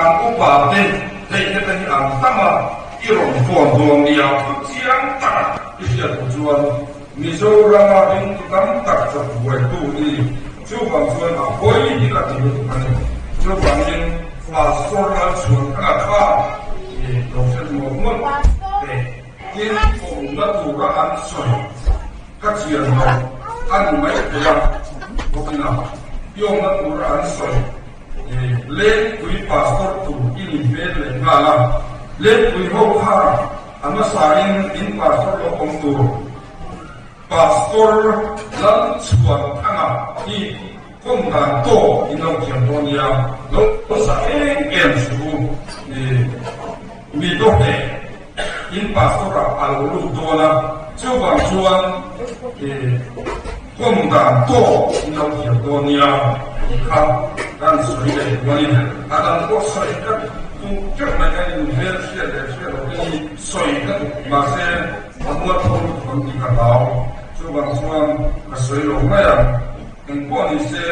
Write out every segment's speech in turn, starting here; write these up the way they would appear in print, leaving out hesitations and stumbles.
an upa ten hei te ni an tama iron pon dom nia chiang ta ia chuan Mizoram in tam tak cha buai tu ni chu bang chuan a hoi ni ka ti ani chu bang in pastor la chuan ka kha ni professor Muhammad te in phong na tu ra an soi ka chian no an mai te ya bokina yong na tu ra an soi le kui pastor tu in ve le ngala le kui ho kha ama sain in pastor lo ong tu pastor lan chuan anga ni kong dan to inong kiam tonia lo sa em su ni mi do te in pastor al lu do na chu bang chuan kong dan to inong kiam tonia ha dan soi le wani adan ko soi ka tu chak na ka ni ver sia le sia lo ni soi ka ma se amot ko ni ka dao chu bang chuan ka soi lo na ya en ko ni se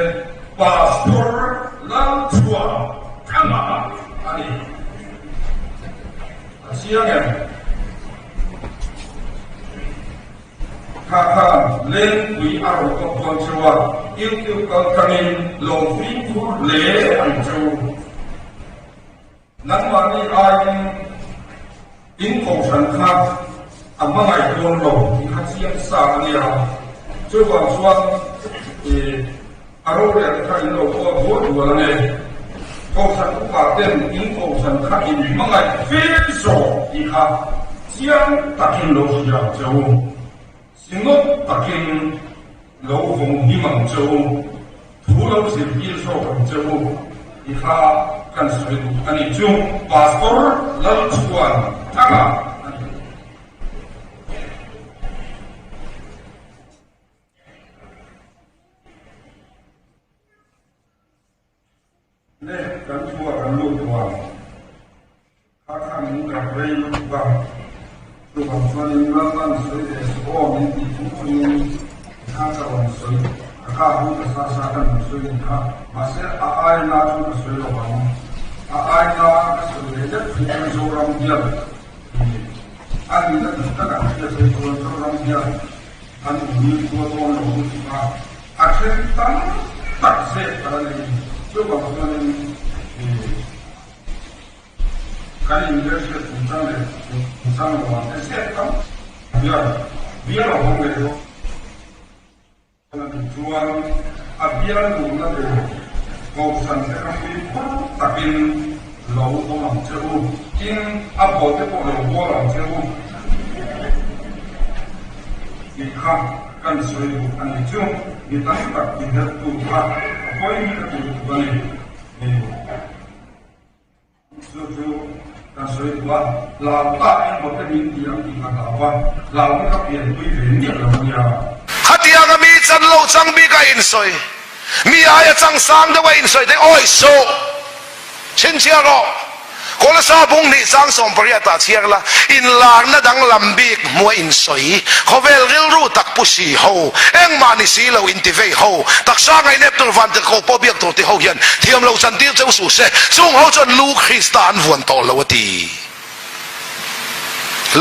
pastor lan chua kama ani asia ya kha len kui aro ko pon chua yêu cầu kamin long phi thu le an chu nan ma ni ai in ko san kha amma ngai don lo ki kha siam sa ni ya chu bang chuan aro le kha in lo ko bo du la ne ko san ku pa ten in ko san kha in ma ngai fe so i kha siam takin lo ya chu singo takin lo phong hi mang chu thu lo sil pi so kan chu i kha kan soi du ani chu pastor lan chuan tama ne kan chua kan lu tua kha kan ka rei lu ba chu bang chuan in lan lan soi de o min ti chu ni kha ka wan soi kha hu ka sa kan soi kha ma se a ai na chu ka soi lo ba a ai na ka soi de phi kan so ram dia an ni na ka ka ka soi so ram dia an ni ko to lo ma a chen tan tak se ta ni chu bang chuan in kan university punjale punjale wa se kam biar lo hong le tuan abian lu na de ko san se ka fi takin lo ko lang che u in abo te ko lo ko lang che u ni kha kan soi u an ni chu ni ta ta ki na tu ha ko ni ka tu ba ni so kan soi u ba la ta en mo te ni yang ki ka ba la ka pian pui ven ni la ya hatia ga mi chan lo chang bi ka in soi mi aya chang sang de wa in soi de oi so chin chia ro ko la sa bung ni sang som paria ta chiang la in lang na dang lam bi mo in soi khovel ril ru tak pu si ho eng ma ni si lo in ti ve ho tak sa ngai nep tur van te ko po biak to ti ho hian thiam lo chan tir cheu su se chung ho chon lu Christian vuan to lo ti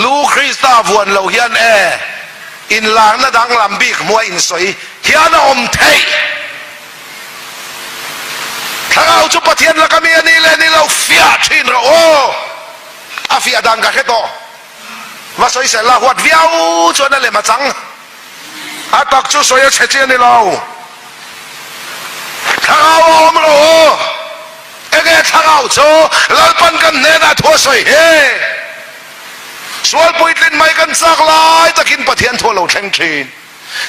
lu Christa vuan lo hian in lang na dang lam bi mo in soi hian om thei thangau chu pathian la kami ani le ni lo fia thin ro o a fia dang ka kheto wa soi se la huat viau chu na le ma chang a tak chu soi che che ni lo thangau om ro ege thangau chu lalpan kan ne na tho soi he sual puitlin mai kan sak lai takin pathian tho lo thleng thin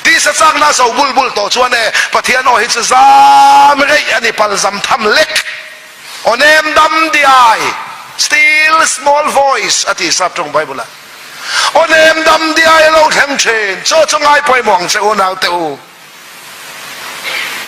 ti sa chang na so bulbul to chuan pathian o hi chu zam rei ani pal zam tham lek onem dam di ai still small voice ati sap trong bible onem dam di ai lo thleng thin cho chungai poi mong che o nau te u